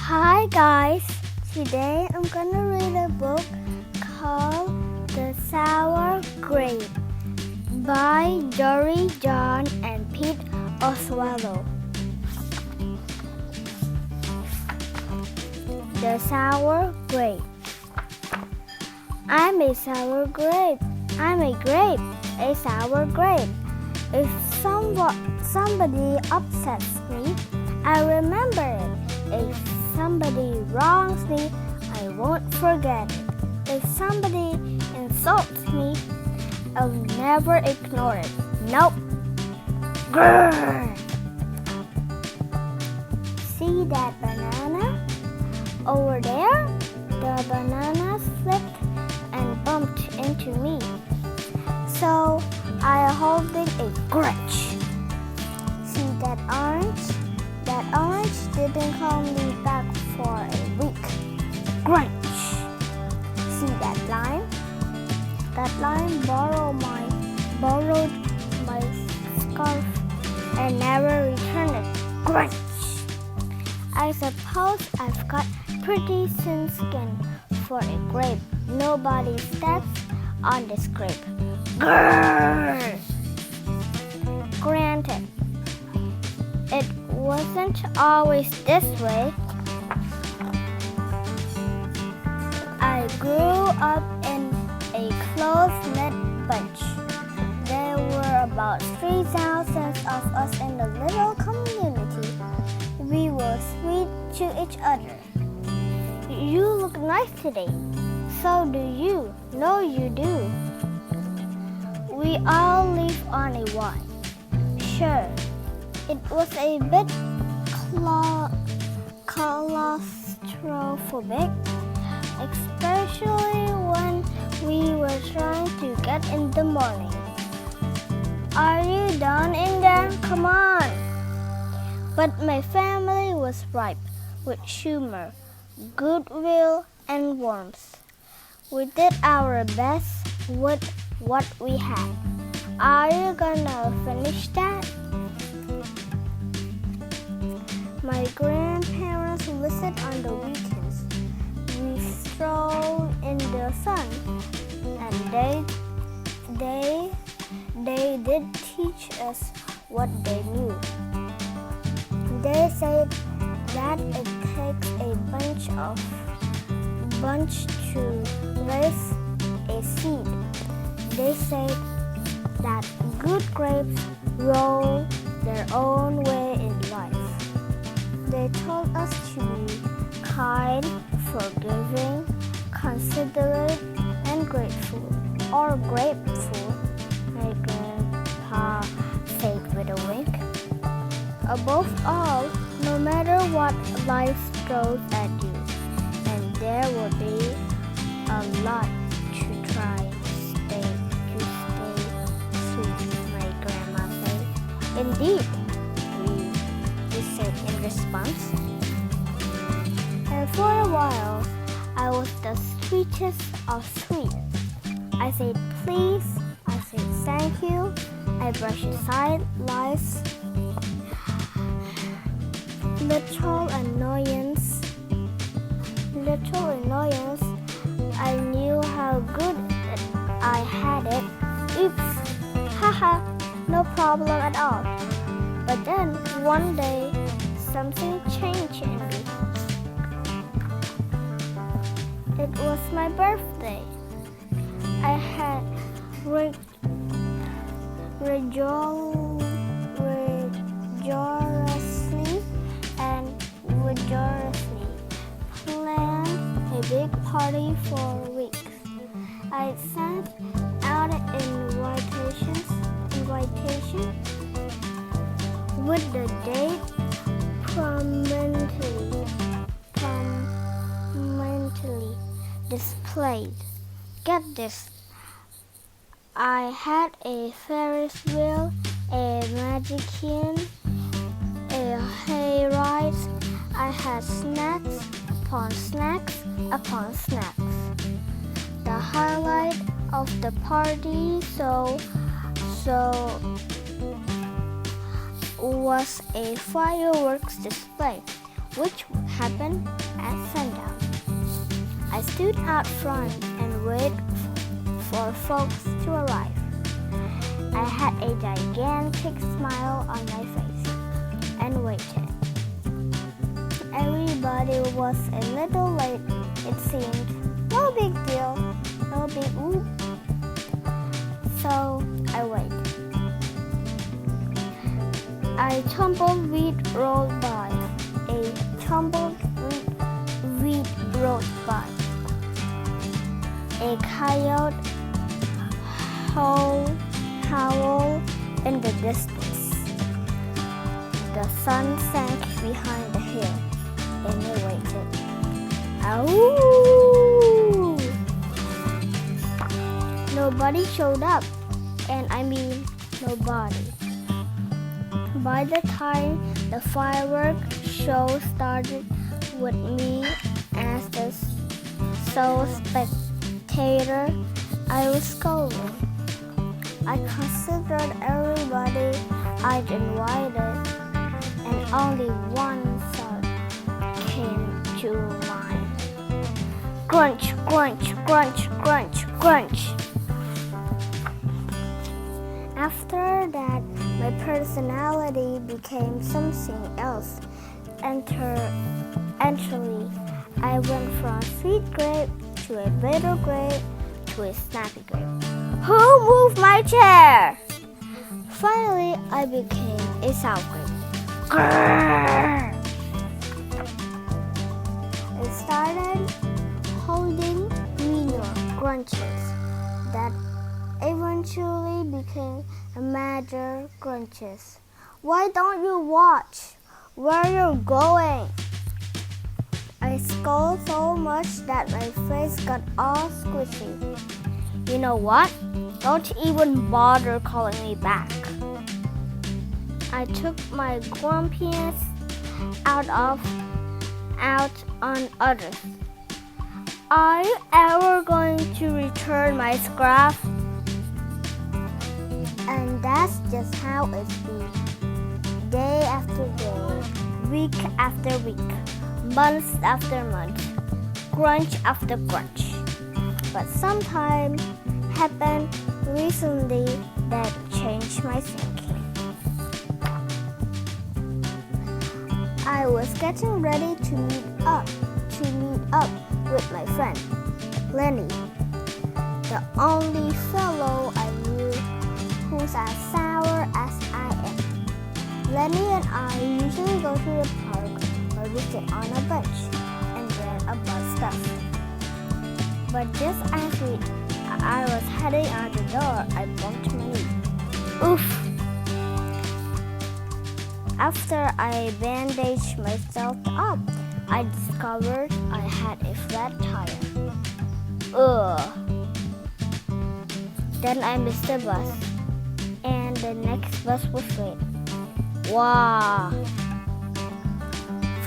Hi guys, today I'm gonna read a book called The Sour Grape by Jory John and Pete Oswald. The Sour Grape. I'm a sour grape. I'm a grape, a sour grape. If somebody upsets me, I remember it. If somebody wrongs me, I won't forget it. If somebody insults me, I'll never ignore it. Nope. Grrr. See that banana? Over there, the banana slipped and bumped into me. So I hold it a grudge. See that orange? That orange didn't call me back for a week. Grudge. See that lime? That lime borrowed my scarf and never returned it. Grudge. I suppose I've got pretty thin skin for a grape. Nobody steps on this grape. Grrr. Granted, it wasn't always this way. I grew up in a close-knit bunch. There were about 3,000 of us in the little community. We were sweet to each other. You look nice today. So do you. No, you do. We all live on a wine. Sure, it was a bit claustrophobic, especially when we were trying to get in the morning. Are you done in there? Come on! But my family was ripe with humor, goodwill, and warmth. We did our best with what we had. Are you gonna finish that? My grandparents visit on the weekends. We stroll in the sun, and they did teach us what they knew. They said that it takes a bunch to raise a seed. They said that good grapes roll their own way in life. They told us to be kind, forgiving, considerate, and grateful, or grateful, my grandpa said with a wink. Above all, no matter what life throws at you, and there will be a lot to try to stay sweet, my grandma said. Indeed, we said in response. And for a while, I was the sweetest of sweet. I said please, I said thank you, I brushed aside lies, little annoyance. I knew how good I had it. Oops, haha, no problem at all. But then one day, something changed in me. It was my birthday. I had rigorously planned a big party for weeks. I sent out an invitation with the date prominently displayed. Get this. I had a Ferris wheel, a magician, a hayride. I had snacks upon snacks upon snacks. The highlight of the party was a fireworks display, which happened at sundown. I stood out front and waited for folks to arrive. I had a gigantic smile on my face and waited. Everybody was a little late, it seemed. No big deal, no big whoop. So I waited. A tumbleweed rolled by. A tumbleweed rolled by. A coyote howled in the distance. The sun sank behind the hill, and I waited. Ow! Nobody showed up, and I mean nobody. By the time the fireworks show started with me as the sole spectator, I was scolding. I considered everybody I'd invited, and only one thought came to mind. Crunch, crunch, crunch, crunch, crunch. After that, my personality became something else. Entirely, I went from sweet grape to a bitter grape to a snappy grape. Who moved my chair? Finally, I became a sour grape. Grrr! I started holding minor grudges that eventually became major grudges. Why don't you watch where you're going? I scolded so much that my face got all squishy. You know what? Don't even bother calling me back. I took my grumpiness out on others. Are you ever going to return my scrap? And that's just how it's been. Day after day, week after week, month after month, crunch after crunch. But sometime happened recently that changed my thinking. I was getting ready to meet up with my friend, Lenny, the only fellow I knew who's as sour as I am. Lenny and I usually go to the park where we sit on a bench and read about stuff. But just as I was heading out the door, I bumped my knee. Oof! After I bandaged myself up, I discovered I had a flat tire. Ugh! Then I missed the bus, and the next bus was late. Wow!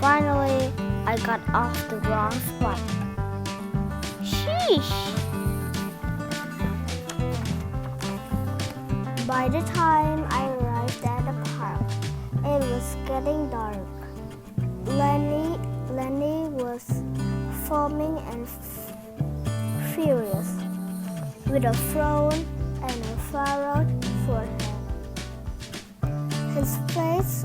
Finally, I got off the wrong spot. Sheesh! By the time I arrived at the park, it was getting dark. Lenny was foaming and furious, with a frown and a furrowed forehead. His face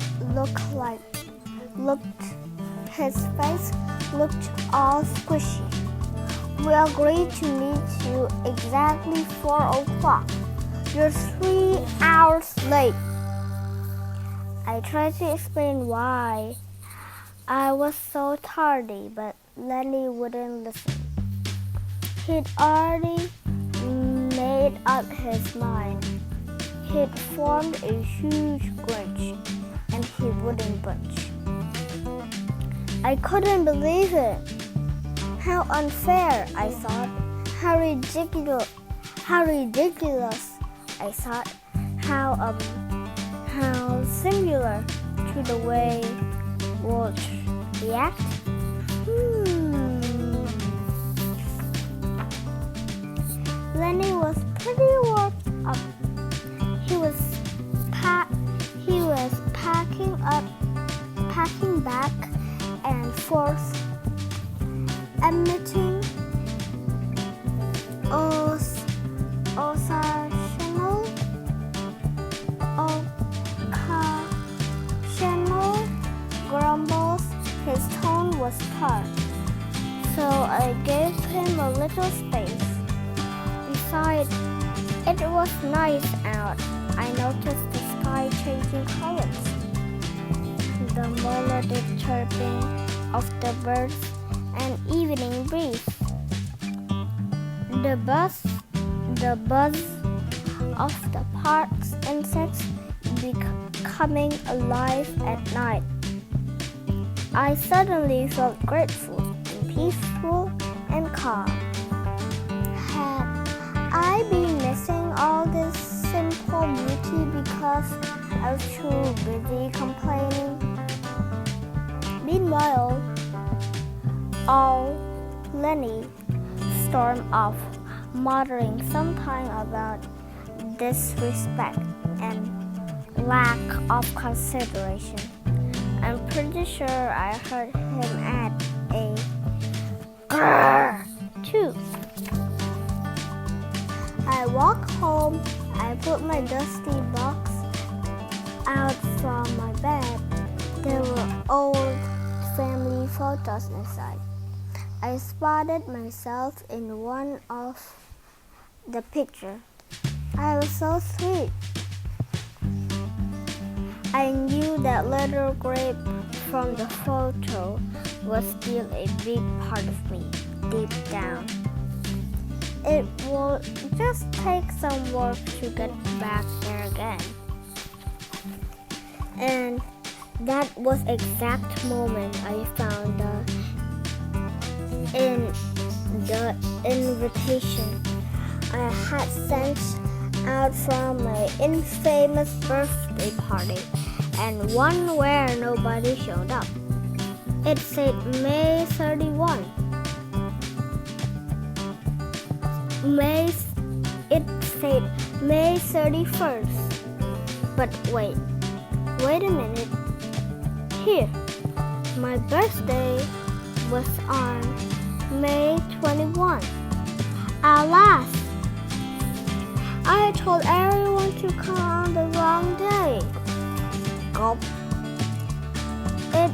looked all squishy. We agreed to meet you exactly 4 o'clock. You're 3 hours late. I tried to explain why I was so tardy, but Lenny wouldn't listen. He'd already made up his mind. He'd formed a huge grudge, and he wouldn't budge. I couldn't believe it. How unfair, I thought. How ridiculous, I thought. How similar to the way worlds react. Lenny was pretty worked up. He was packing back and forth, emitting occasional grumbles. His tone was hard, so I gave him a little space. Besides, it was nice out. I noticed the sky changing colors, the melodic chirping of the birds, and evening breeze. The buzz of the park's insects becoming alive at night. I suddenly felt grateful and peaceful and calm. Had I been missing all this simple beauty because I was too busy complaining? Meanwhile, Lenny stormed off, muttering sometime about disrespect and lack of consideration. I'm pretty sure I heard him add a grrr too. I walked home. I put my dusty box out from my bed. There were old family photos inside. I spotted myself in one of the pictures. I was so sweet. I knew that little grape from the photo was still a big part of me, deep down. It will just take some work to get back there again. And that was the exact moment I found the invitation I had sent out from my infamous birthday party, and one where nobody showed up. It said May 31. It said May 31st. But wait a minute. Here, my birthday was on May 21. Alas, I told everyone to come on the wrong day. Gulp. It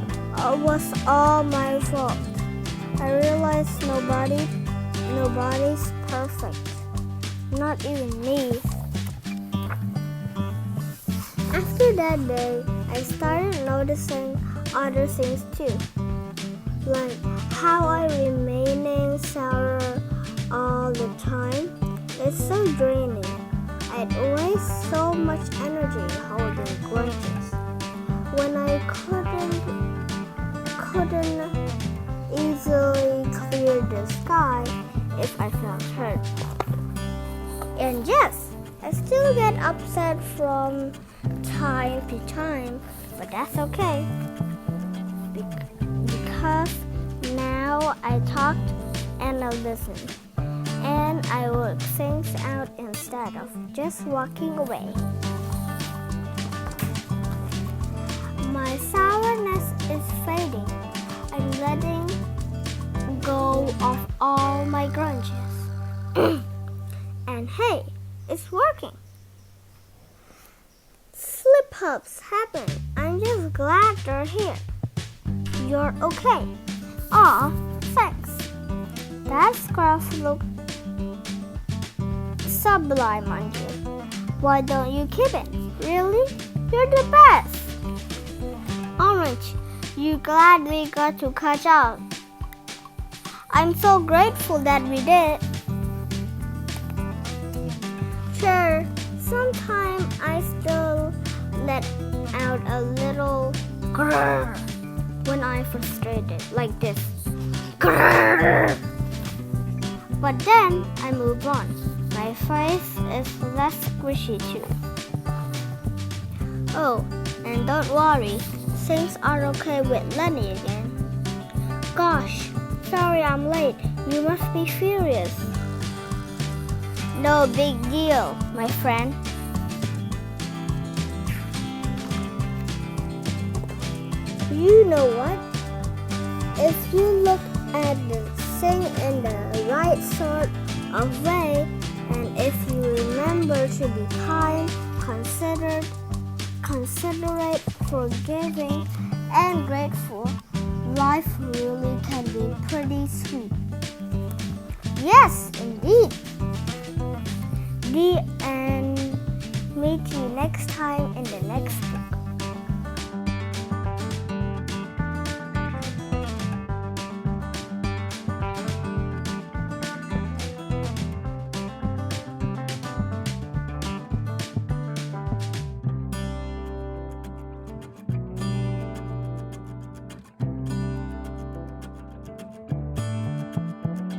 was all my fault. I realized nobody's perfect. Not even me. After that day, I started noticing other things too. Like how I remaining sour all the time. It's so draining. I'd waste so much energy holding grudges when I couldn't easily clear the sky if I felt hurt. And yes, I still get upset from time to time, but that's okay. Because now I talked and I listened. And I work things out instead of just walking away. My sourness is fading. I'm letting go of all my grudges. And hey, it's working. Slip-ups happen. I'm just glad they're here. You're okay. Aw, thanks. That scarf looks sublime on you. Why don't you keep it? Really? You're the best. Orange, you glad we got to catch up. I'm so grateful that we did. Sure, sometimes I still let out a little grrr when I'm frustrated, like this. Grrr. But then I move on. My face is less squishy too. Oh, and don't worry, things are okay with Lenny again. Gosh, sorry I'm late. You must be furious. No big deal, my friend. You know what? if you look at the thing in the right sort of way, and if you remember to be kind, considerate, forgiving, and grateful, life really can be pretty sweet. Yes, indeed. The end. Meet you next time in the next book.